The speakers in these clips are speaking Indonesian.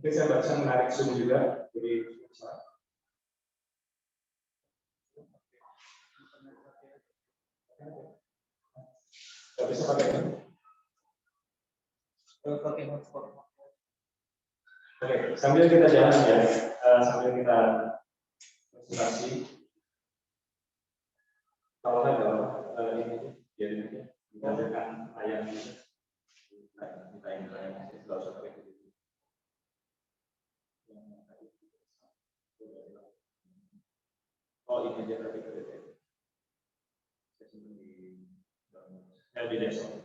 Oke, saya baca menarik Zoom juga. Jadi, nggak bisa pakai ini. Pakai hotspot. Oke, sambil kita jalan ya, sambil kita presentasi. Kalau ada ini, jadi menggunakan ayam ini, kita ini nggak usah pakai itu. Oh, ini aja tadi di dashboard.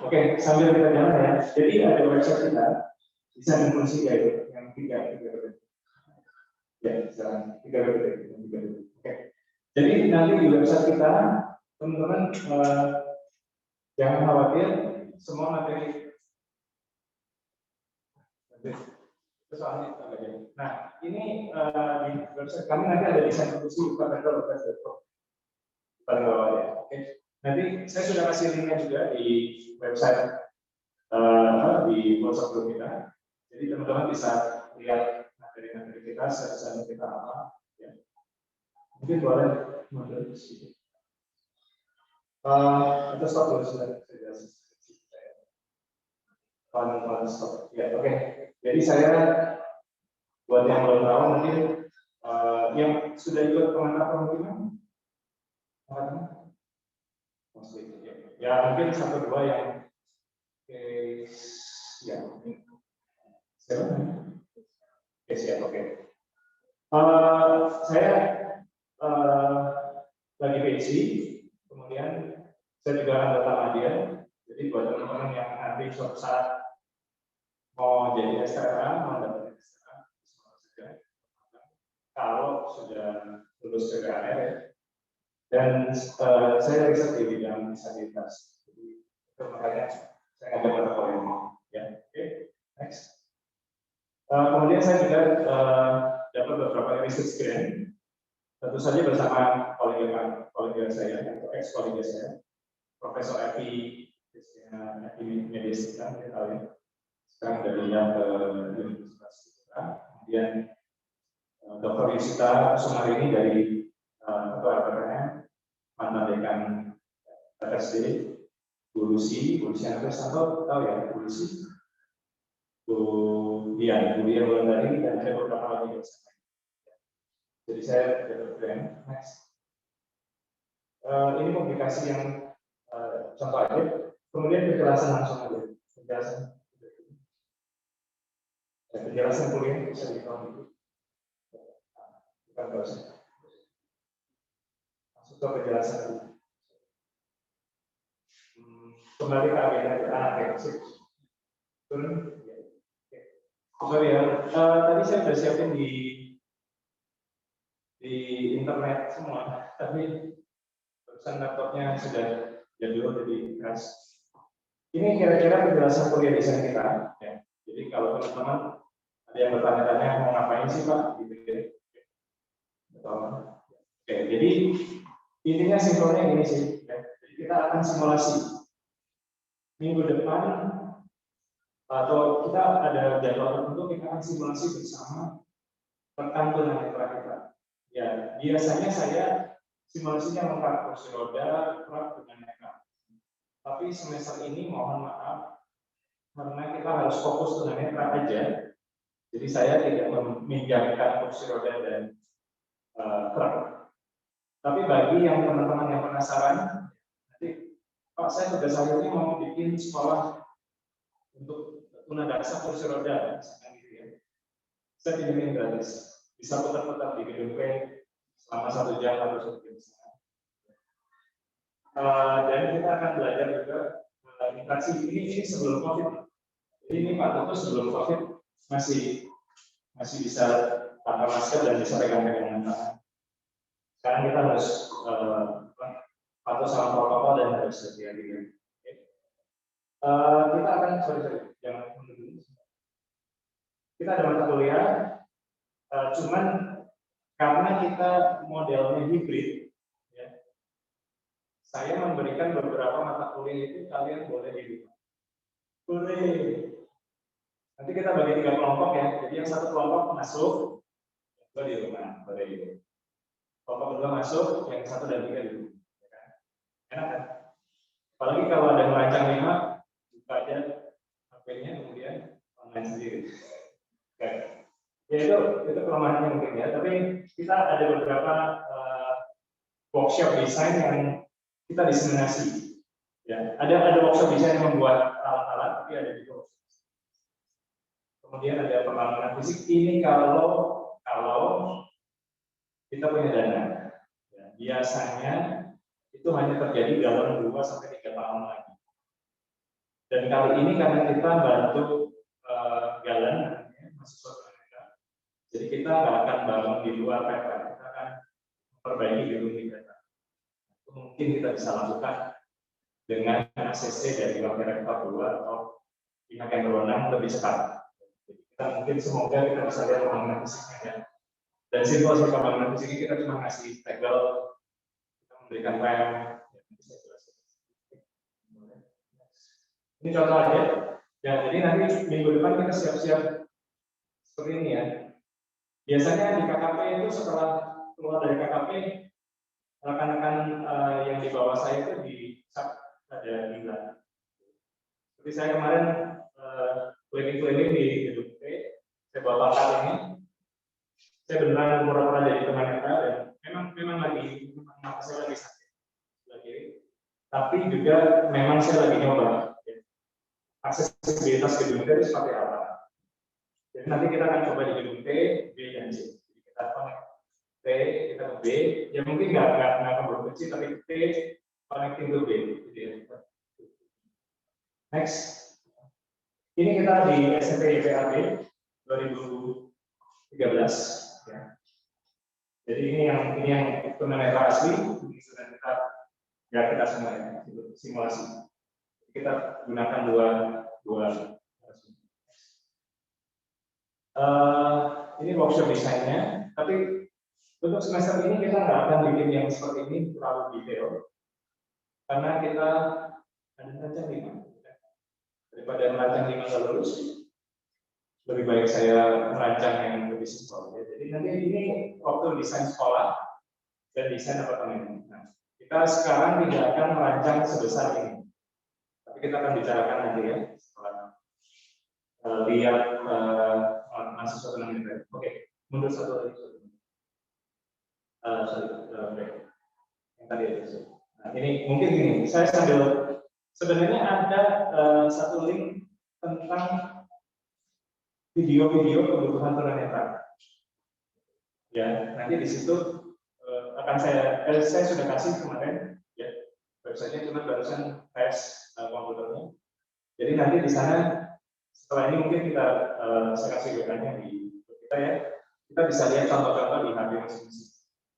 Oke, sambil kita jalan ya. Jadi ada website kita bisa fungsi kayak yang tiga. Ya, sekarang tiga. Oke. Jadi nanti di website kita, teman-teman jangan khawatir, semua materi. Nah, ini di website kami nanti ada desain fungsi upatental.com. Oke. Nanti saya sudah kasih linknya juga di website di workshop group kita. Jadi teman-teman bisa lihat materi-materi kita, secara kita apa. Ya. Mungkin boleh mundur sedikit. Itu stop dulu sudah. Stop. Ya, oke. Jadi saya buat yang belum tahu mungkin yang sudah ikut pengantar pemungkinan, ya mungkin satu dua yang ya siap. Oke. Saya lagi PhD, kemudian saya juga ada Muhammadiyah. Jadi buat teman-teman yang nanti suatu saat mau jadi STRA, mau dapat STRA, kalau sudah lulus CPNR ya. Dan saya riset di bidang disabilitas. Jadi itu makanya saya ngajak protokol ini. Ya, oke. Next. Kemudian saya juga dapat beberapa research grant. Tentu saja bersama kolega saya atau ex-kolega saya, Profesor Evi Mediasita, ya. Sekarang sudah pindah ke Universitas kita. Kemudian Dr. Yusita Sumarini dari Ketua RPTN, mantan dekan FSD, Bu Lucy Anto tahu ya, Bu Lucy, Bu Dian Wulandari, dan ada beberapa lagi bersama. Jadi saya dapat grant. Next. Ini publikasi yang contoh aja. Kemudian penjelasan langsung aja. Penjelasan kuliah bisa ditahu dulu. Bukan dosen. Masuk ke penjelasan dulu. Kembali ke agenda turun. Sorry ya. Tadi saya sudah siapin di internet semua, tapi pesan laptopnya sudah jadul jadi keras. Ini kira-kira penjelasan kuliah desain kita. Ya. Jadi kalau teman-teman ada yang bertanya-tanya mau ngapain sih Pak? Gitu. Oke, jadi intinya simpelnya ini sih. Ya. Jadi kita akan simulasi minggu depan atau kita ada jadwal tertentu, kita akan simulasi bersama rekan tunanetra kita. Ya, biasanya saya simulasinya lengkap kursi roda, truk tunanetra. Tapi semester ini mohon maaf karena kita harus fokus tunanetra aja. Jadi saya tidak meminjamkan kursi roda dan truk. Tapi bagi yang teman-teman yang penasaran, nanti Pak saya tugas saya ini mau bikin sekolah untuk tunadaksa kursi roda, misalkan gitu ya. Saya pinjamin gratis. Bisa putar-putar di gedung P selama 1 jam atau 1 jam setengah. Dan kita akan belajar juga interaksi ini sebelum COVID. Jadi ini Pak Toto sebelum COVID masih bisa tanpa masker dan bisa pegang-pegangan tangan. Sekarang kita harus patuh sama protokol dan harus hati-hati. Kita akan jangan mundur. Kita ada mata kuliah. Cuman karena kita modelnya hibrid, ya, saya memberikan beberapa mata kuliah itu kalian boleh di rumah. Boleh. Nanti kita bagi 3 kelompok ya. Jadi yang satu kelompok masuk, yang kedua di rumah, kelompok kedua masuk, yang 1 dan 3 di rumah. Enak kan? Apalagi kalau ada merancang 5, buka aja HP-nya kemudian online sendiri. Oke. Ya itu kelemahannya mungkin ya. Tapi kita ada beberapa workshop desain yang kita diseminasi. Ya, ada workshop desain yang membuat alat-alat, tapi ada juga workshop. Kemudian ada pengembangan fisik. Ini kalau kita punya dana. Ya, biasanya itu hanya terjadi dalam 2 sampai 3 tahun lagi. Dan kali ini karena kita bantu Galan, mahasiswa mereka, jadi kita nggak akan bangun di luar PPR, kita akan memperbaiki gedung kita. Itu mungkin kita bisa lakukan dengan ACC dari Wakil Papua atau pihak yang berwenang lebih cepat. Jadi kita mungkin semoga kita bisa lihat pembangunan fisiknya ya. Dan situasi pembangunan fisiknya kita cuma ngasih tegel, kita memberikan rem. Ini contoh aja. Ya, jadi nanti minggu depan kita siap-siap seperti ini ya. Biasanya di KKP itu setelah keluar dari KKP, rekan-rekan yang di bawah saya itu di ada gila. Seperti saya kemarin keliling-keliling di gedung T, saya bawa pakat ini. Saya beneran pura-pura jadi tunanetra dan memang lagi saya lagi sakit lagi. Tapi juga memang saya lagi nyoba aksesibilitas gedung T itu seperti apa. Jadi nanti kita akan coba di gedung T, B dan C. Jadi kita connect T, kita ke B. Ya mungkin nggak keburu kecil, tapi T connecting to B. Gitu ya. Next. Ini kita di SMP YPAB 2013. Ya. Jadi ini yang tunanetra asli, ini sudah kita semua ya, simulasi. Kita gunakan dua ini workshop desainnya, tapi untuk semester ini kita nggak akan bikin yang seperti ini terlalu detail, karena kita ada merancang 5. Daripada merancang 5 nggak lulus, lebih baik saya merancang yang lebih simpel. Ya. Jadi nanti ini waktu desain sekolah dan desain apartemen. Nah, kita sekarang tidak akan merancang sebesar ini. Kita akan bicarakan nanti ya setelah lihat mahasiswa tunanetra. Oke, mundur satu lagi. Yang tadi itu. Nah, ini mungkin gini, saya sambil sebenarnya ada satu link tentang video-video kebutuhan tunanetra. Ya, nanti di situ akan saya sudah kasih kemarin ya. Websitenya cuma barusan tes komputernya. Jadi nanti di sana setelah ini mungkin kita saya kasih WA-nya di kita ya. Kita bisa lihat contoh-contoh di HP masing-masing.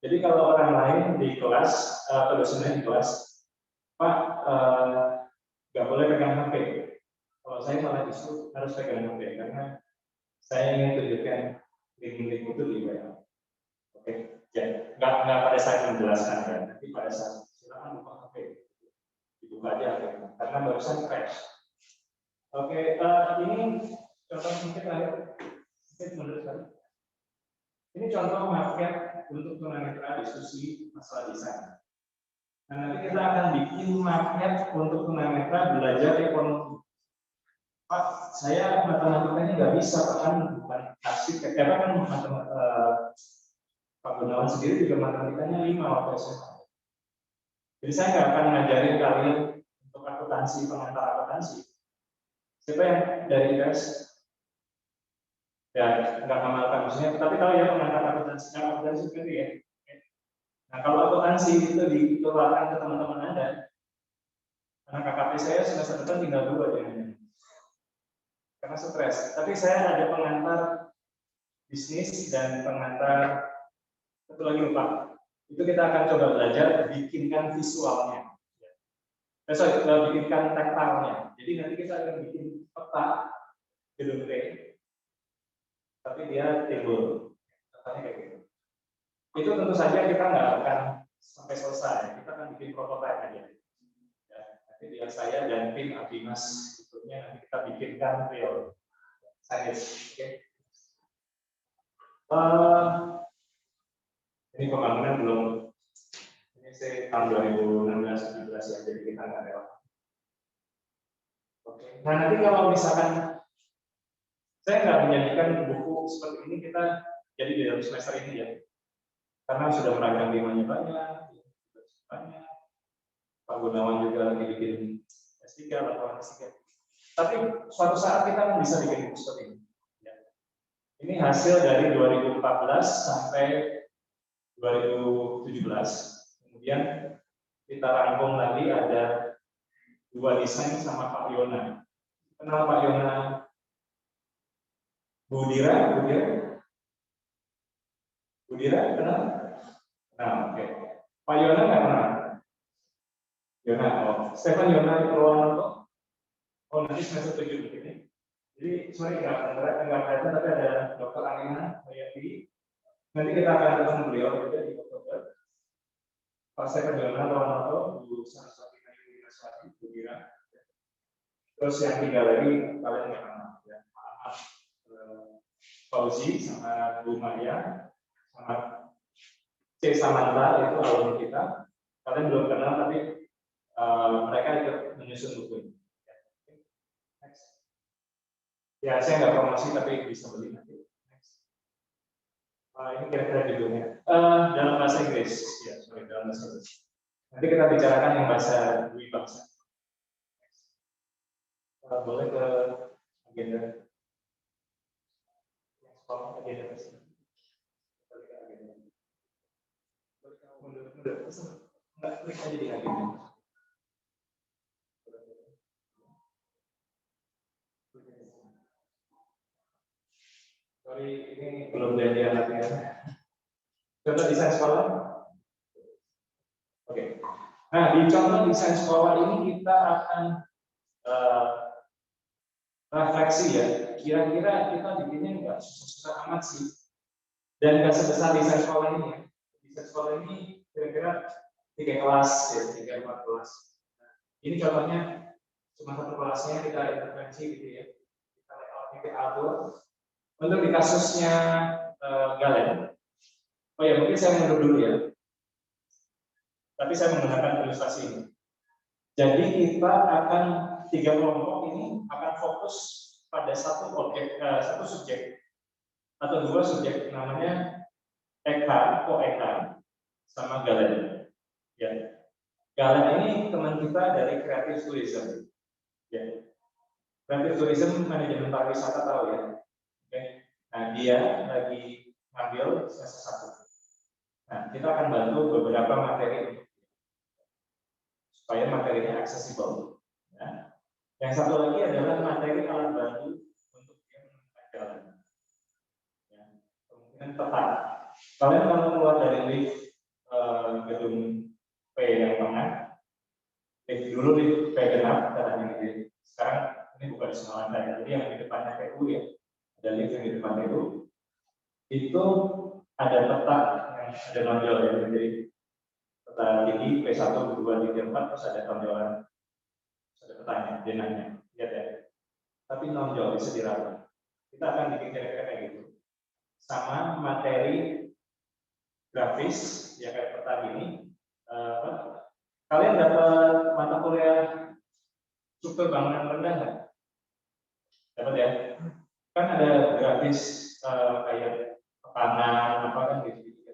Jadi kalau orang lain di kelas atau dosennya di kelas, Pak nggak boleh pegang HP. Kalau saya malah justru harus pegang HP karena saya ingin tunjukkan link-link itu di WA. Oke, ya nggak pada saat menjelaskan kan, nanti pada saat silakan buka HP. Dibuka aja karena barusan crash. Oke, ini contoh mungkin terakhir. Menurut saya, ini contoh market untuk tunanetra diskusi masalah desain. Nah, nanti kita akan bikin market untuk tunanetra belajar ekonomi. Pak, saya matematikanya nggak bisa, kan bukan asik. Karena kan Pak Gunawan sendiri juga matematikanya 5 waktu SMA. Jadi saya nggak akan ngajarin kalian untuk akuntansi, pengantar akuntansi. Siapa yang dari IPS? Ya, nggak ngamalkan maksudnya, tapi tahu ya pengantar akuntansi itu ya. Nah, kalau akuntansi itu ditularkan ke teman-teman Anda, karena KKP saya semester depan tinggal 2 ya. Karena stres. Tapi saya ada pengantar bisnis dan pengantar satu lagi lupa. Itu kita akan coba belajar bikinkan visualnya. Bikinkan taktilnya. Jadi nanti kita akan bikin peta gedung T. Tapi dia table. Contohnya kayak gitu. Itu tentu saja kita nggak akan sampai selesai. Kita akan bikin prototipe aja. Ya, nanti biar saya dan tim Abimas berikutnya nanti kita bikinkan real. sains. Oke. Ini pembangunan belum. Ini saya tahun 2016-17 ya, jadi kita nggak lewat. Oke. Nah nanti kalau misalkan saya nggak menyajikan buku seperti ini kita jadi di dalam semester ini ya, karena sudah meragam temanya banyak. Pak Gunawan juga lagi bikin S3 atau S3. Tapi suatu saat kita bisa bikin buku seperti ini. Ya. Ini hasil dari 2014 sampai 2017. Kemudian kita rangkum lagi ada 2 desain sama Pak Yona. Kenal Pak Yona? Budira, kenal? Nah, oke. Pak Yona nggak kenal? Yona, Stefan Yona Purwanto. Nanti semester 7 begini. Jadi sebenarnya enggak ada, tapi ada Dr. Alina Hayati. Nanti kita akan ketemu beliau juga di Oktober. Pak Stefan Yona Purwanto, Bu Saraswati Kayu Saraswati, Bu Bira. Terus yang 3 lagi kalian nggak kenal ya. Maaf, Fauzi sama Bu Maria, sama C. Samantha itu alumni kita. Kalian belum kenal tapi mereka ikut menyusun buku ini. Ya, saya nggak promosi tapi bisa beli nanti. Ini kira-kira judulnya. Dalam bahasa Inggris, ya, dalam bahasa Inggris. Nanti kita bicarakan yang bahasa Dwi Bangsa. Boleh ke agenda. Agenda tersebut. Enggak, klik aja di agenda. Sorry, ini belum janjian latihan. Contoh desain sekolah. Oke. Nah, di contoh desain sekolah ini kita akan refleksi ya. Kira-kira kita bikinnya nggak susah-susah amat sih. Dan nggak sebesar desain sekolah ini ya. Desain sekolah ini kira-kira 3 kelas ya, 3-4 kelas. Nah, ini contohnya cuma 1 kelasnya kita intervensi gitu ya. Kita layoutnya kita atur. Untuk di kasusnya Galen. Oh ya, mungkin saya mundur dulu ya. Tapi saya menggunakan ilustrasi ini. Jadi kita akan 3 kelompok ini akan fokus pada satu objek, satu subjek atau 2 subjek, namanya Eka, sama Galen. Ya. Galen ini teman kita dari Creative Tourism. Ya. Creative Tourism manajemen pariwisata tahu ya. Oke. Nah, dia lagi ngambil semester 1. Nah, kita akan bantu beberapa materi supaya materinya aksesibel. Ya. Yang satu lagi adalah materi alat bantu untuk dia menemukan jalan. Ya. Kemungkinan tepat. Kalian kalau keluar dari lift gedung P yang tengah, lift dulu lift P genap, katanya gitu. Sekarang ini bukan di semua lantai, jadi yang di depannya PU ya, ada lift yang di depan PU. Itu ada peta yang ada nonjol ya, jadi peta tinggi P1, P2, P3, P4, terus ada tonjolan, ada petanya, denahnya, lihat ya. Tapi nonjol bisa diraba. Kita akan bikin kira-kira kayak gitu. Sama materi grafis, ya kayak peta ini. Kalian dapat mata kuliah struktur bangunan rendah nggak? Dapat ya? Kan ada grafis kayak tekanan apa kan gitu.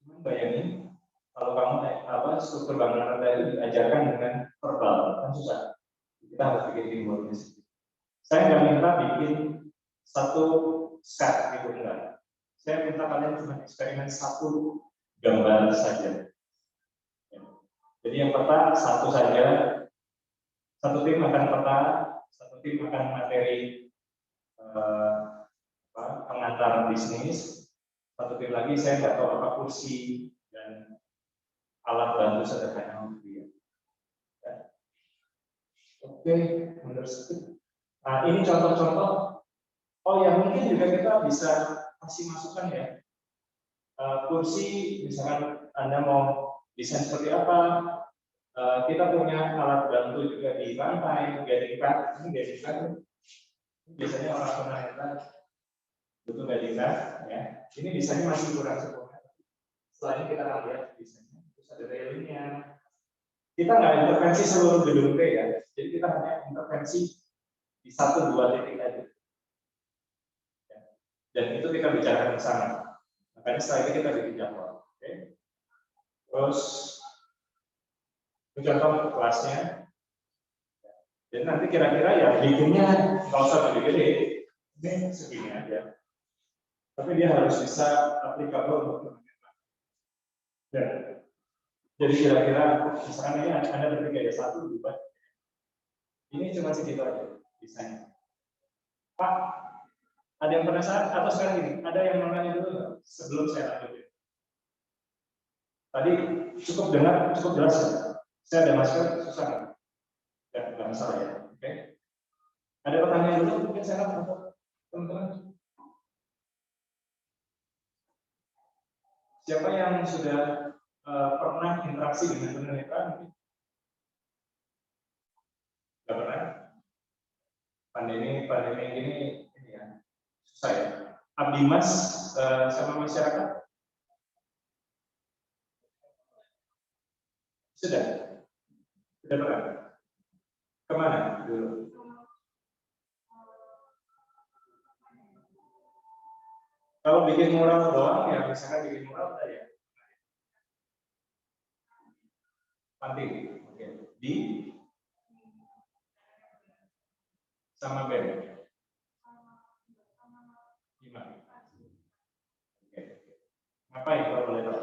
Cuman bayangin kalau kamu struktur bangunan rendah itu diajarkan dengan verbal kan susah. Kita harus bikin simbolnya. Saya nggak minta bikin satu skat gitu enggak. Saya minta kalian cuma eksperimen 1 gambar saja. Jadi yang peta 1 saja. 1 tim akan peta, 1 tim akan materi pengantar bisnis, 1 tim lagi saya nggak tahu apa kursi dan alat bantu sederhana untuk dia. Ya. Oke, understood. Nah ini contoh-contoh. Oh ya mungkin juga kita bisa kasih masukan ya. Kursi, misalkan Anda mau desain seperti apa? Kita punya alat bantu juga di lantai, gading kan. Biasanya orang tunanetra butuh guiding, ya. Ini desainnya masih kurang sempurna. Setelah ini kita akan lihat desainnya. Terus ada railingnya. Kita nggak intervensi seluruh gedung P ya. Jadi kita hanya intervensi di 1-2 titik aja. Dan itu kita bicarakan bersama. Makanya setelah ini kita bikin jadwal. Oke. Terus contoh kelasnya. Dan nanti kira-kira ya bikinnya nggak usah gede-gede. Ini segini aja. Tapi dia harus bisa applicable untuk teman-teman. Jadi kira-kira misalkan ini Anda berpikir ya 1, 2. Ini cuma segitu aja desainnya. Pak, ada yang penasaran atau sekarang gini? Ada yang mau nanya dulu nggak sebelum saya lanjutin? Tadi cukup dengar, cukup jelas. Saya ada masker, susah nggak? Ya, nggak masalah ya. Oke. Ada pertanyaan dulu mungkin saya untuk teman-teman. Siapa yang sudah pernah interaksi dengan tunanetra? Nggak pernah. Pandemi ini ya susah ya. Abdi Mas sama masyarakat sudah pernah. Kemana dulu? Kalau bikin mural doang ya misalkan bikin mural udah ya. Panti, oke. Di sama BEM. Gimana? Oke. Ngapain kalau boleh tahu?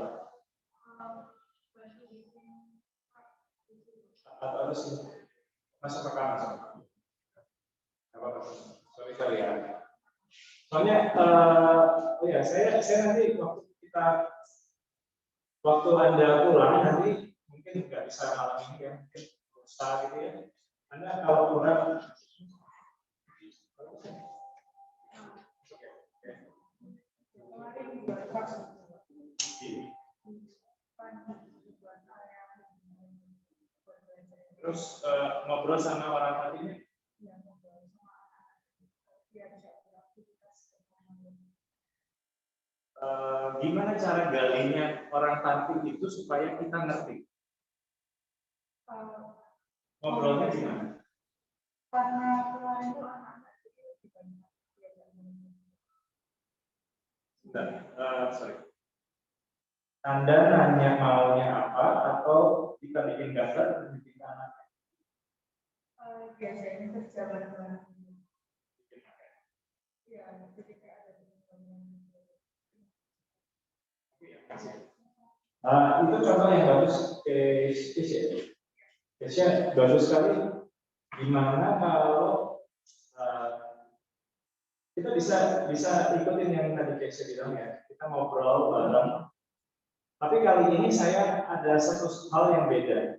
Atau harus masuk ke kamar? Apa? Sorry ya. Soalnya, ya saya nanti waktu Anda pulang nanti mungkin nggak bisa malam ini ya, mungkin lusa gitu ya. Anda kalau pulang terus ngobrol sama orang tadinya. Gimana cara galinya orang tanti itu supaya kita ngerti? Ngobrolnya gimana? Karena kemarin itu anak-anak sorry. Anda nanya maunya apa atau kita bikin gambar dan bikin anak? Biasanya kerja bareng-bareng. Ya, ketika ada itu contoh yang bagus case-nya bagus sekali. Gimana kalau kita bisa ikutin yang tadi case bilang ya, kita ngobrol bareng. Tapi kali ini saya ada satu hal yang beda.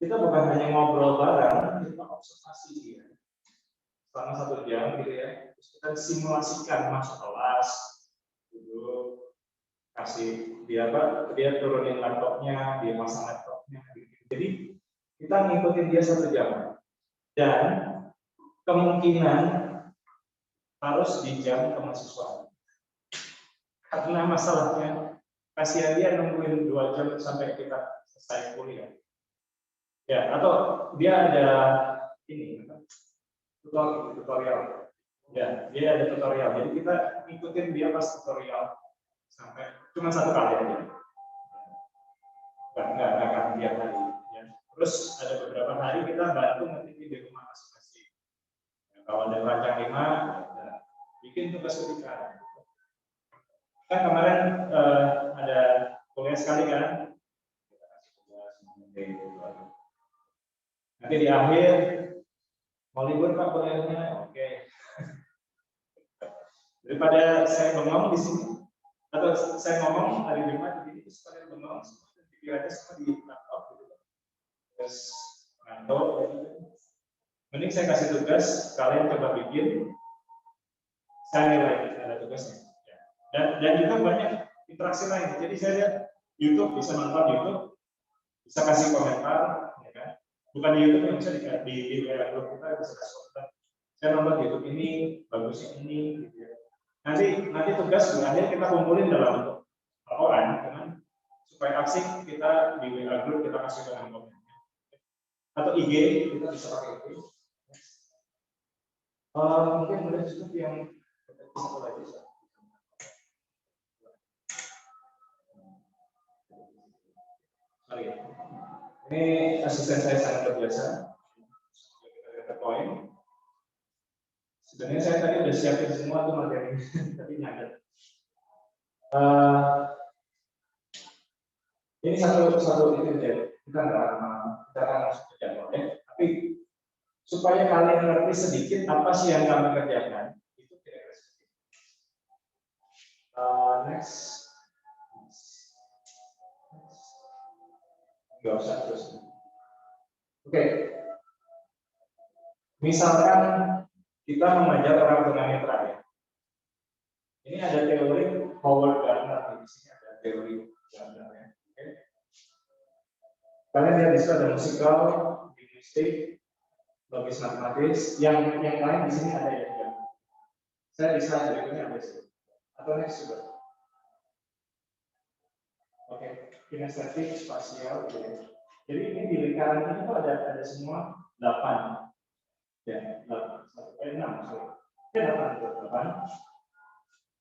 Kita bukan hanya ngobrol bareng, kita observasi dia selama 1 jam gitu ya. Terus kita simulasikan masuk kelas, duduk, kasih dia turunin laptopnya, dia pasang laptopnya. Jadi kita ngikutin dia 1 jam dan kemungkinan harus di jam kemahasiswaan. Karena masalahnya kasihan dia nungguin 2 jam sampai kita selesai kuliah. Ya, atau dia ada ini tutorial. Ya, dia ada tutorial. Jadi kita ngikutin dia pas tutorial sampai cuma 1 kali aja. Enggak akan tiap hari. Ya. Terus ada beberapa hari kita bantu ngetik di rumah masing-masing. Ya, kalau ada rancang 5, ya, bikin tugas ketika. Kan kemarin ada kuliah sekali kan. Nanti di akhir mau libur Pak kuliahnya, oke. Daripada saya bengong di sini atau saya ngomong hari Jumat di sini terus kalian bengong, pikirannya semua di laptop gitu. Terus ngantuk, mending saya kasih tugas, kalian coba bikin, saya nilai ada tugasnya. Dan juga banyak interaksi lain. Jadi saya lihat YouTube, bisa nonton YouTube, bisa kasih komentar, ya kan? Bukan di YouTube yang bisa di grup kita bisa kasih komentar. Saya nonton YouTube ini, bagusnya ini, gitu ya. Nanti tugas di akhir kita kumpulin dalam bentuk laporan, teman, supaya asik kita di WA group kita kasih ke komen. Atau IG kita bisa pakai itu. Mungkin boleh cukup yang satu lagi. Sorry. Ini asisten saya sangat terbiasa. Kita poin. Sebenarnya saya tadi udah siapin semua tuh materi, tapi nyadet. Ini satu itu ya. Kita akan langsung kerjakan ya. Tapi supaya kalian ngerti sedikit apa sih yang kami kerjakan, itu kira-kira seperti itu. Next. Nggak usah terus. Oke. Misalkan kita mengajar orang tunanetra ya. Ini ada teori Howard Gardner, di sini ada teori Gardner ya. Oke. Kalian lihat di situ ada musikal, linguistik, logis matematis, yang lain di sini ada yang saya bisa berikutnya ada sih. Atau next juga. Oke, kinestetik, spasial, gitu. Jadi ini di lingkaran ini tuh ada semua 8. Ya, 8. 6, sorry. Ya, 8.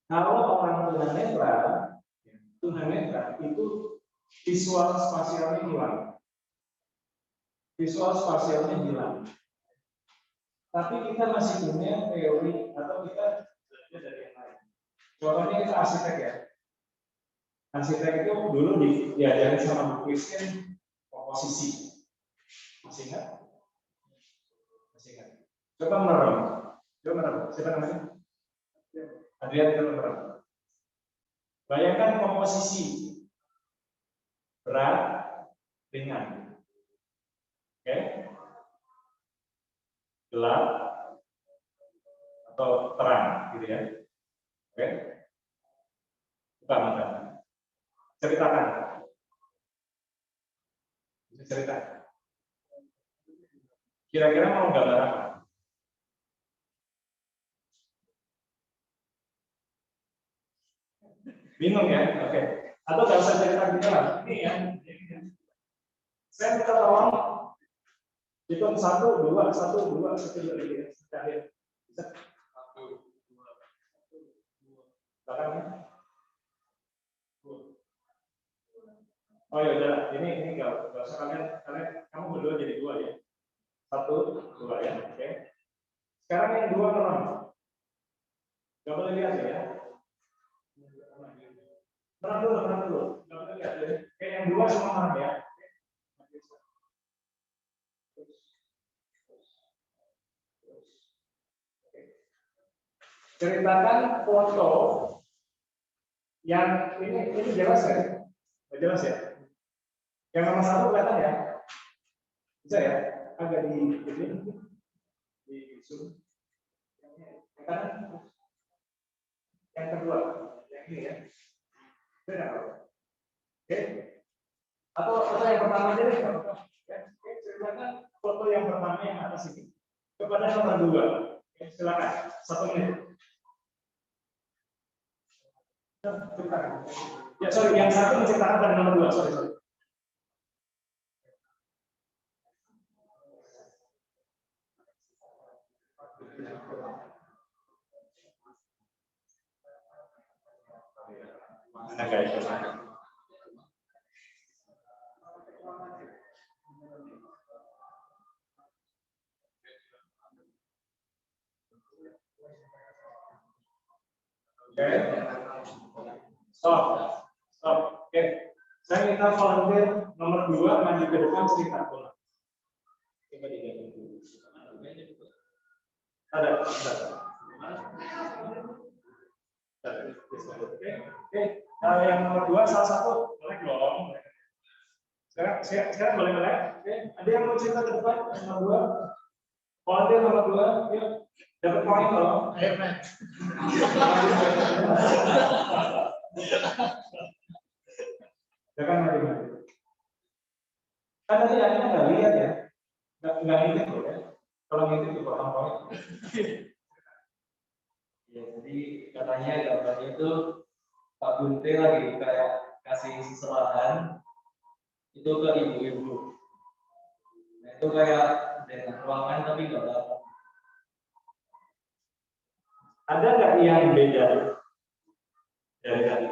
Kalau orang tunanetra itu visual spasialnya hilang. Visual spasialnya hilang. Tapi kita masih punya teori atau kita belajar dari yang lain. Contohnya kita arsitek ya. Arsitek itu dulu diajarin sama Bu Christian komposisi. Masih ingat? Masih ingat. Coba merem. Siapa namanya? Adrian merem. Bayangkan komposisi berat, ringan. Oke? Gelap atau terang, gitu ya. Oke? Buka mata. Ceritakan. Bisa cerita. Kira-kira mau gambar apa? Bingung ya? Oke. Atau nggak usah cerita gitu lah. Ini ya. Saya minta tolong hitung 1, 2, 1, 2, 1, 2, gitu ya. Bisa? 1, 2, 1, 2. Belakangnya? Oh ya udah, ini nggak usah kalian kamu berdua jadi 2 ya. 1, 2 ya, oke. Sekarang yang 2 merem. Gak boleh lihat ya. Merem dulu. Gak boleh lihat ya. Oke, yang 2 semua merem ya. Ceritakan foto yang ini jelas ya? Jelas ya? Yang nomor 1 kelihatan ya? Bisa ya? Agak di zoom. Yang kedua, yang ini ya. Benar. Oke. Atau yang pertama aja deh. Oke, ceritakan foto yang pertama yang atas ini kepada nomor 2. Oke, silakan. 1 menit. Ya, sorry, yang 1 menceritakan pada nomor 2. Sorry. Mana guys? Oke. Stop. Oke. Saya minta volunteer nomor 2 maju ke depan cerita. Coba dilihat dulu. Ada. Oke. Yang nomor 2 salah satu boleh dong. Sekarang boleh melek. Oke. Ada yang mau cerita ke depan nomor 2? Volunteer nomor 2, yuk. Dapat poin loh. Ayo, men. Jangan maju. Kan tadi Anda nggak lihat ya, nggak ingat loh ya. Kalau itu dipotong poin. Ya, jadi katanya gambarnya itu Pak Bunte lagi kayak kasih seserahan itu ke ibu-ibu. Nah, itu kayak dengan ruangan tapi nggak dapat. Ada nggak yang beda dari tadi?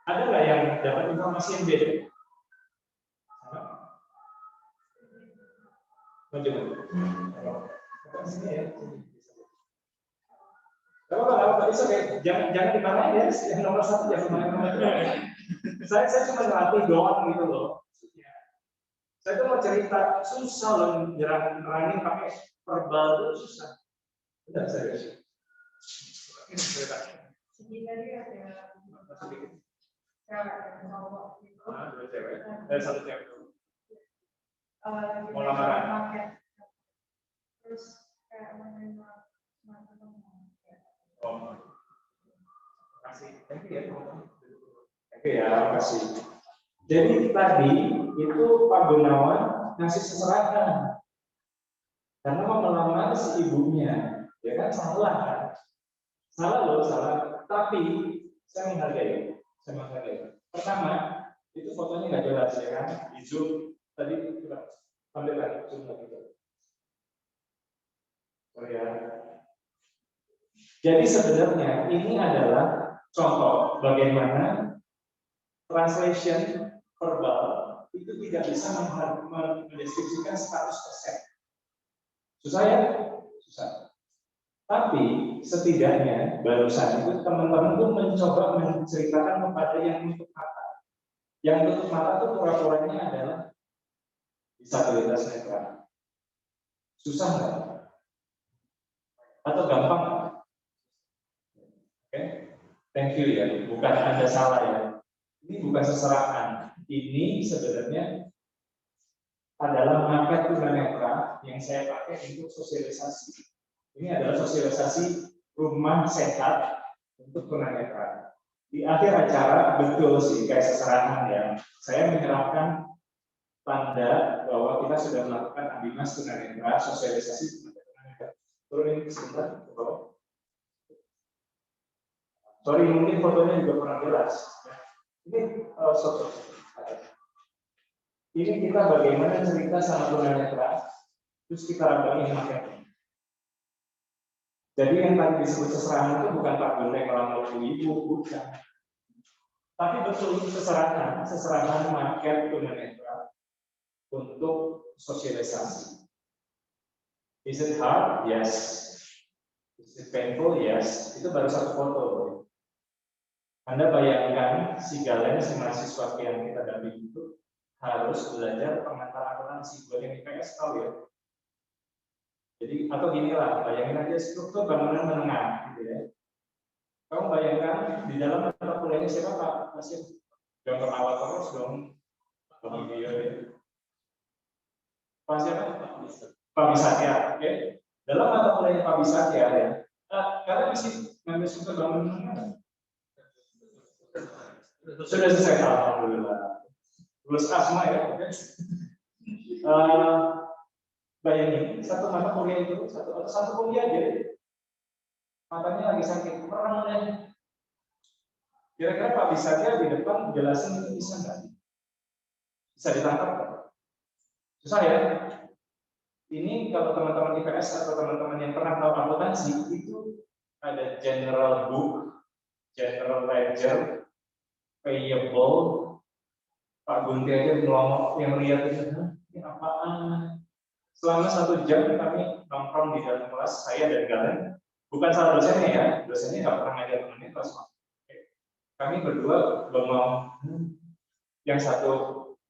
Ada nggak yang dapat informasi yang beda? Sini ya. Kalau bisa jangan dimarahin ya, yang nomor satu jangan dimarahin. Saya cuma ngelatih doang gitu loh. Saya tuh mau cerita susah loh nerangin pakai verbal itu susah. Benar serius. Ini cerita. Jadi tadi ada cewek dan cowok gitu. Dua cewek. Dan satu cewek. Mau Mau lamaran. Terus kayak menerima mantan. Oh, kasih. Thank you ya. Oke ya, kasih. Jadi tadi itu Pak Gunawan ngasih seserahan karena mau melamar si ibunya, ya kan salah kan? Salah loh, salah. Tapi saya menghargai. Pertama, itu fotonya nggak jelas ya kan? Di zoom tadi kita ambil lagi zoom lagi. Oh ya. Jadi sebenarnya ini adalah contoh bagaimana translation verbal itu tidak bisa mendeskripsikan 100%. Susah ya? Susah. Tapi setidaknya barusan itu teman-teman tuh mencoba menceritakan kepada yang tutup mata. Yang tutup mata itu pura-puranya adalah disabilitas netra. Susah nggak? Atau gampang nggak? Oke, thank you ya. Bukan Anda salah ya. Ini bukan seserahan. Ini sebenarnya adalah market tunanetra yang saya pakai untuk sosialisasi. Ini adalah sosialisasi rumah sehat untuk tunanetra. Di akhir acara betul sih kayak seserahan ya. Saya menyerahkan tanda bahwa kita sudah melakukan Abimas tunanetra sosialisasi tunanetra. Turunin sebentar, sorry mungkin fotonya juga kurang jelas. Ini ini kita bagaimana cerita sama tunanetra, terus kita rambangin marketing. Jadi yang tadi disebut seserahan itu bukan Pak Bunte melamar ibu, bukan. Tapi betul seserahan market tunanetra untuk sosialisasi. Is it hard? Yes. Is it painful? Yes. Itu baru satu foto. Anda bayangkan si Galen, si mahasiswa yang kita dampingi itu harus belajar pengantar akuntansi. Buat yang IPS tahu ya. Jadi atau ginilah, bayangin aja struktur bangunan menengah, gitu ya. Kamu bayangkan di dalam mata kuliahnya siapa Pak? Masih yang perawat terus dong. Video ya. Pak siapa? Pak Bisakya, oke? Dalam mata kuliahnya Pak Bisakya ya. Kalian masih ngambil struktur bangunan menengah? Sudah selesai, alhamdulillah. Lulus asma ya, oke? Bayangin satu mata kuliah itu satu kuliah aja, matanya lagi sakit, merem ya. Kira-kira Pak Bisakya di depan jelasin itu bisa nggak? Bisa ditangkap nggak? Susah ya. Ini kalau teman-teman IPS atau teman-teman yang pernah tahu akuntansi itu ada general book, general ledger, payable. Pak Bunte aja ngelomok yang lihat itu, ini apaan? Selama 1 jam kami nongkrong di dalam kelas, saya dan Galen. Bukan salah dosennya ya, dosennya nggak pernah ngajar temennya kelas. Kami berdua bengong. Yang satu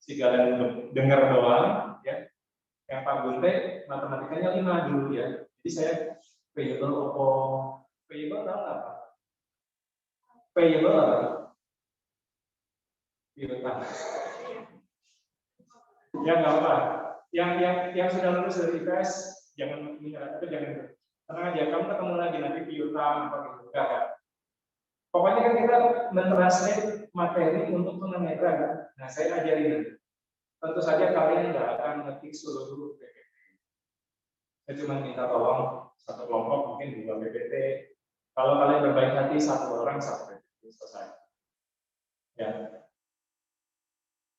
si Galen dengar doang, ya. Yang Pak Bunte matematikanya 5 dulu ya. Jadi saya payable opo, payable tahu apa? Payable apa? Piutang. Ya nggak apa. Yang sudah lulus dari IPS jangan menyerah, itu jangan tenang aja. Kamu ketemu lagi nanti piutang apa gitu, enggak. Pokoknya kan kita mentranslate materi untuk tunanetra kan. Nah saya ajarin nanti. Tentu saja kalian nggak akan ngetik seluruh Saya cuma minta tolong satu kelompok mungkin 2 PPT. Kalau kalian berbaik hati 1 orang 1 PPT selesai. Ya.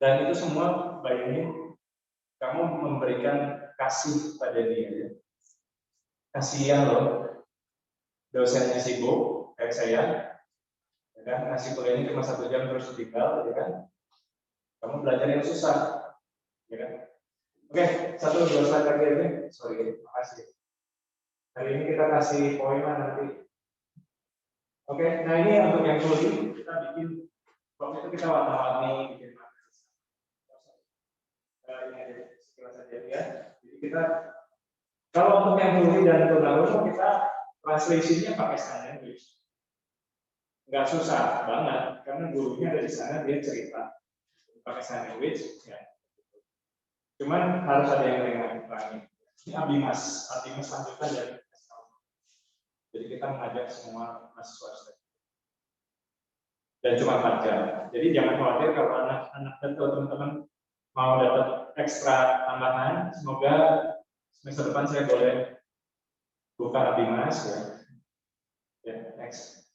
Dan itu semua bayangin kamu memberikan kasih pada dia. Ya. Kasihan loh, dosennya sibuk kayak saya, ya kan? Ngasih kuliah ini cuma 1 jam terus tinggal, ya kan? Kamu belajar yang susah, ya kan? Oke, 1 2 slide lagi ini. Sorry, makasih. Hari ini kita kasih poin lah nanti. Oke, nah ini untuk yang closing kita bikin, waktu itu kita warna-warni bikin materi. Ini aja sekilas saja ya. Jadi kita kalau untuk yang closing dan tunarungu kita translation-nya pakai sign language. Nggak susah banget karena gurunya ada di sana, dia cerita pakai sign language. Ya. Cuman harus ada yang mengulangi. Ini Abimas lanjutan dari SKU. Jadi kita mengajak semua mahasiswa dan cuma 4 jam. Jadi jangan khawatir kalau anak-anak atau teman-teman mau dapat ekstra tambahan. Semoga semester depan saya boleh buka Abimas ya. Ya, next.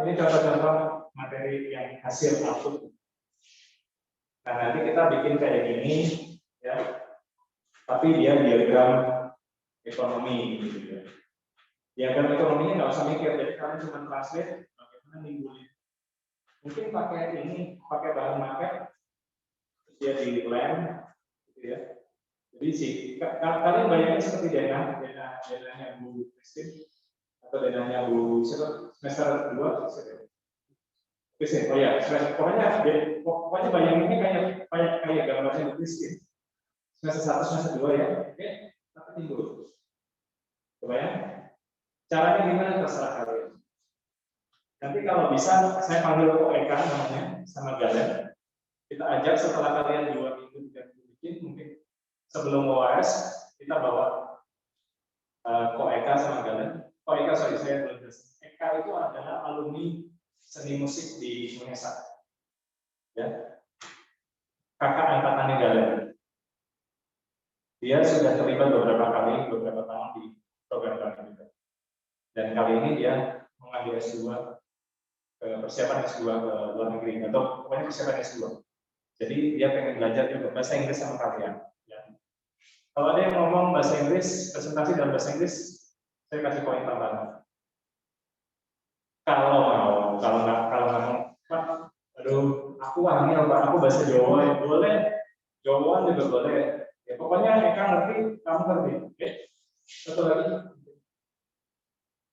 Ini contoh-contoh materi yang hasil output. Nah, nanti kita bikin kayak gini ya. Tapi dia diagram ekonomi gitu ya. Diagram ekonominya nggak usah mikir, jadi kalian cuma translate bagaimana nimbulin. Mungkin pakai ini, pakai bahan market, dia di lem, gitu ya. Jadi sih, kalian bayangin seperti denanya Bu Christine atau denanya Bu semester 2, Christine. Oh ya, pokoknya bayanginnya kayak gambarnya Bu Christine. Semester 1, semester 2 ya, oke, tapi timbul. Kebayang? Caranya gimana terserah kalian. Nanti kalau bisa, saya panggil Eka namanya sama Galen. Kita ajak setelah kalian 2 minggu 3 minggu bikin, mungkin sebelum OAS kita bawa Eka sama Galen. Eka, sorry, saya belum jelas. Eka itu adalah alumni seni musik di UNESA. Ya. Kakak angkatannya Galen. Dia sudah terlibat beberapa tahun di program kami juga. Dan kali ini dia mengambil S2, persiapan S2 ke luar negeri, atau pokoknya persiapan S2. Jadi dia pengen belajar juga bahasa Inggris sama kalian. Ya. Kalau ada yang ngomong bahasa Inggris, presentasi dalam bahasa Inggris, saya kasih poin tambahan. Kalau nggak mau, aduh, aku wangil, aku bahasa Jawa, ya boleh, Jawaan juga boleh. Ya pokoknya Eka ngerti, kamu ngerti. Oke? Satu lagi.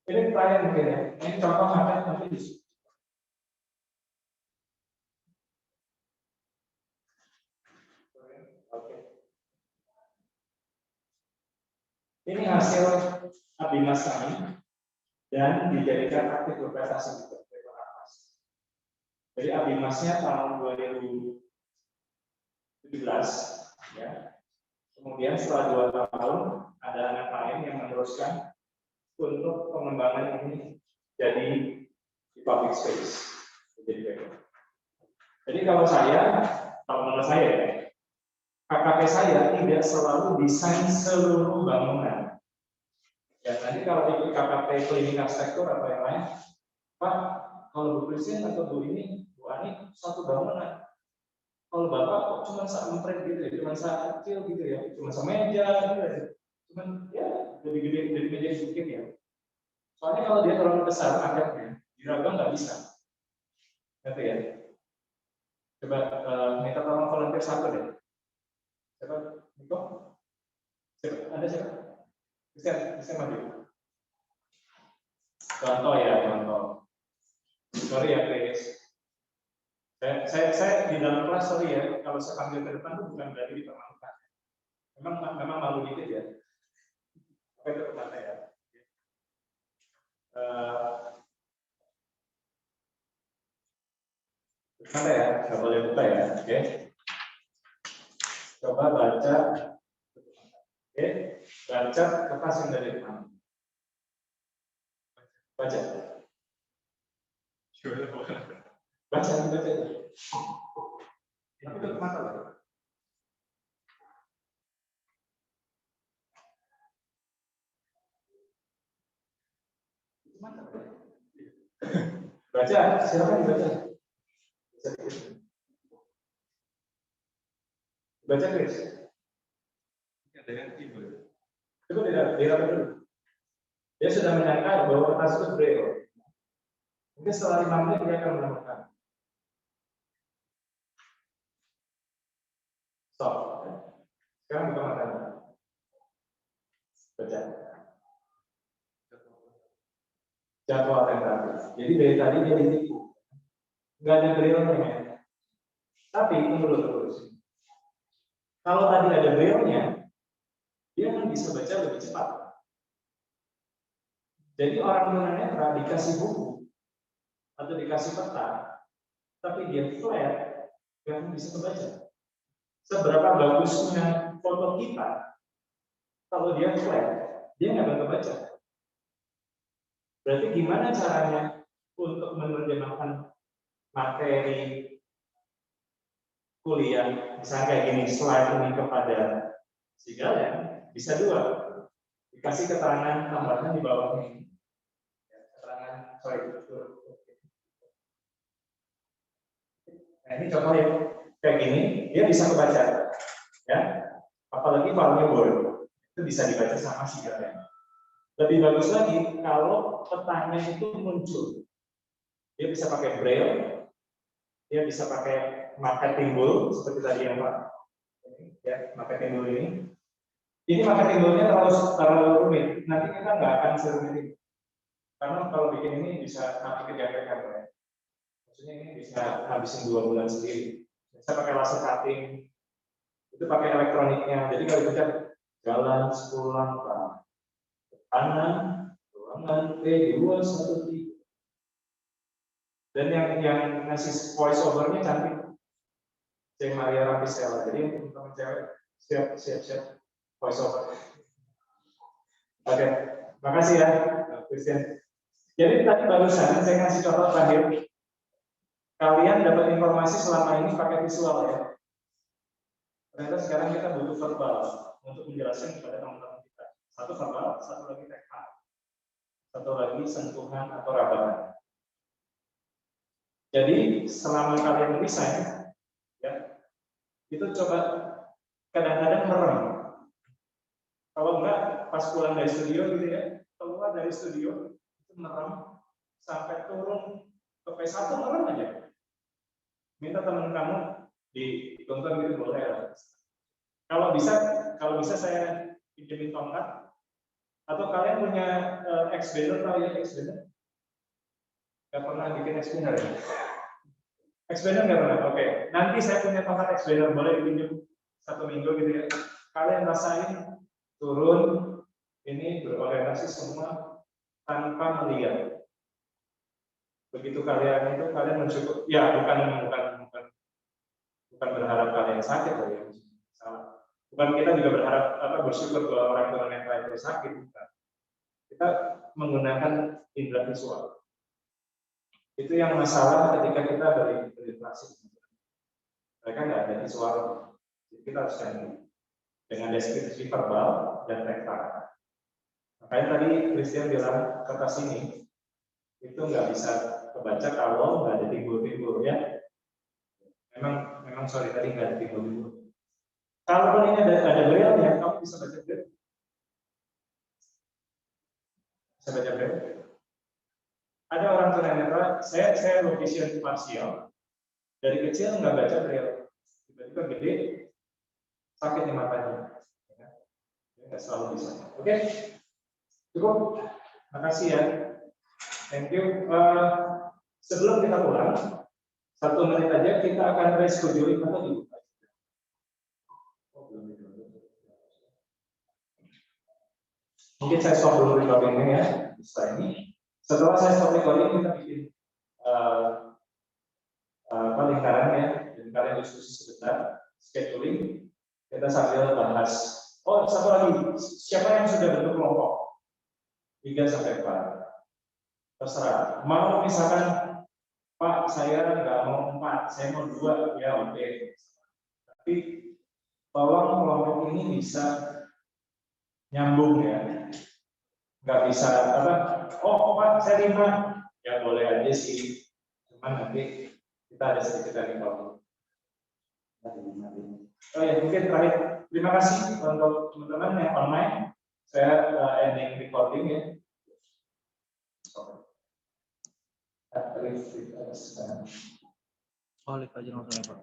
Ini terakhir mungkin ya. Ini contoh materi nanti di sini. Oke. Ini hasil Abimas kami dan dijadikan aktif berprestasi di Atas. Jadi Abimasnya tahun 2017 ya. Kemudian setelah 2 tahun ada anak lain yang meneruskan untuk pengembangan ini jadi di public space. Jadi kalau menurut saya, KKP saya tidak selalu desain seluruh bangunan. Ya, nanti kalau ikut KKP klinik arsitektur atau yang lain, Pak, kalau Bu Christine atau Bu Ani satu bangunan. Kalau Bapak kok cuma seempret gitu ya, cuma sekecil gitu ya, cuma semeja gitu ya. Cuman ya lebih gede dari meja sedikit ya. Soalnya kalau dia terlalu besar angkatnya, diragam nggak bisa. Gitu ya. Coba minta tolong volunteer satu deh. Siapa? Niko? Siapa? Ada siapa? Bisa maju. Contoh ya, contoh. Sorry ya, Chris. Saya di dalam kelas, sorry ya, kalau saya panggil ke depan itu bukan berarti dipermalukan. Memang malu dikit ya. Oke, itu kata ya. Kata ya, nggak boleh buka ya. Oke. Coba baca. Oke, baca kertas yang dari depan. Baca. Baca. Tapi tutup mata lah. Baca, silakan dibaca. Baca, Chris. Ada yang timbul. Coba dirapat dulu. Dia sudah menyangka bahwa kertas itu braille. Mungkin setelah 5 menit dia akan menemukan. Stop. Sekarang buka matanya. Baca. Jadwal tentatif. Jadi dari tadi dia ditipu. Nggak ada braille-nya. Tapi tunggu terus. Kalau tadi ada braille-nya, dia kan bisa baca lebih cepat. Jadi orang tunanetra dikasih buku atau dikasih peta, tapi dia flat, dia kan bisa membaca. Seberapa bagusnya foto kita, kalau dia flat, dia nggak bakal baca. Berarti gimana caranya untuk menerjemahkan materi kuliah, misalnya kayak gini, slide ini kepada si kalian, bisa dua. Dikasih keterangan tambahan di bawah ini. Keterangan, Nah, ini contohnya kayak gini, dia bisa kebaca, ya. Apalagi filenya Word, itu bisa dibaca sama si kalian. Lebih bagus lagi kalau petanya itu muncul. Dia bisa pakai braille, dia bisa pakai marker timbul seperti tadi yang Pak. Ya, marker timbul ini. Ini marker timbulnya terlalu rumit. Nanti kita nggak akan serumit ini. Karena kalau bikin ini bisa nanti kejagaan ya. Maksudnya ini bisa habisin 2 bulan sendiri. Saya pakai laser cutting, itu pakai elektroniknya. Jadi kalau kita jalan 10 langkah kanan, ruangan P213. Dan yang ngasih voice overnya cantik, Cek Maria Rapisela. Jadi teman-teman cewek siap voice over. Oke, makasih ya, Christian. Jadi tadi barusan saya ngasih contoh terakhir. Kalian dapat informasi selama ini pakai visual ya. Ternyata sekarang kita butuh verbal untuk menjelaskan kepada teman-teman kita. Satu verbal, satu lagi teknik. Satu lagi sentuhan atau rabahan. Jadi selama kalian resign, ya, itu coba kadang-kadang merem. Kalau enggak, pas pulang dari studio gitu ya, keluar dari studio itu merem sampai turun ke P1 merem aja. Minta teman kamu ditonton gitu boleh ya. Kalau bisa saya pinjemin tongkat. Atau kalian punya X-Banner, tahu ya X-Banner? Nggak pernah bikin X-Banner ya? X-Banner nggak pernah? Oke. Nanti saya punya tongkat X-Banner, boleh dipinjam 1 minggu gitu ya. Kalian rasain turun, ini berorientasi semua tanpa melihat. Begitu kalian mensyukur, ya bukan berharap kalian sakit loh ya. Salah. Bukan kita juga bersyukur bahwa orang tunanetra itu sakit. Bukan. Kita menggunakan indera visual. Itu yang masalah ketika kita berinteraksi. Mereka nggak ada visual. Jadi kita harus dengan deskripsi verbal dan teknik. Makanya tadi Christian bilang kertas ini itu nggak bisa kebaca kalau nggak ada timbul-timbul ya. Memang sorry tadi nggak ada timbul-timbul. Kalau ini ada braille ya, kamu bisa baca braille. Bisa baca braille. Ada orang tunanetra, saya location parsial. Dari kecil nggak baca braille. Tiba-tiba gede, sakit di matanya. Nggak selalu bisa. Oke, cukup. Makasih ya. Thank you. Sebelum kita pulang, 1 menit aja kita akan rescheduling atau dibuka. Mungkin saya stop dulu recordingnya ya, setelah ini. Setelah saya stop recording, kita bikin lingkarannya, dan kalian diskusi sebentar, scheduling, kita sambil bahas. Oh, satu lagi, siapa yang sudah bentuk kelompok? 3 sampai 4. Terserah. Mau misalkan, Pak, saya nggak mau 4, saya mau 2, ya oke. Tapi tolong kelompok ini bisa nyambung ya, nggak bisa oh Pak saya 5, ya boleh aja sih, cuman nanti kita ada sedikit dari kalau. Oh ya mungkin terakhir, terima kasih untuk teman-teman yang online, saya ending recording ya. Oh, lihat aja langsung ya Pak.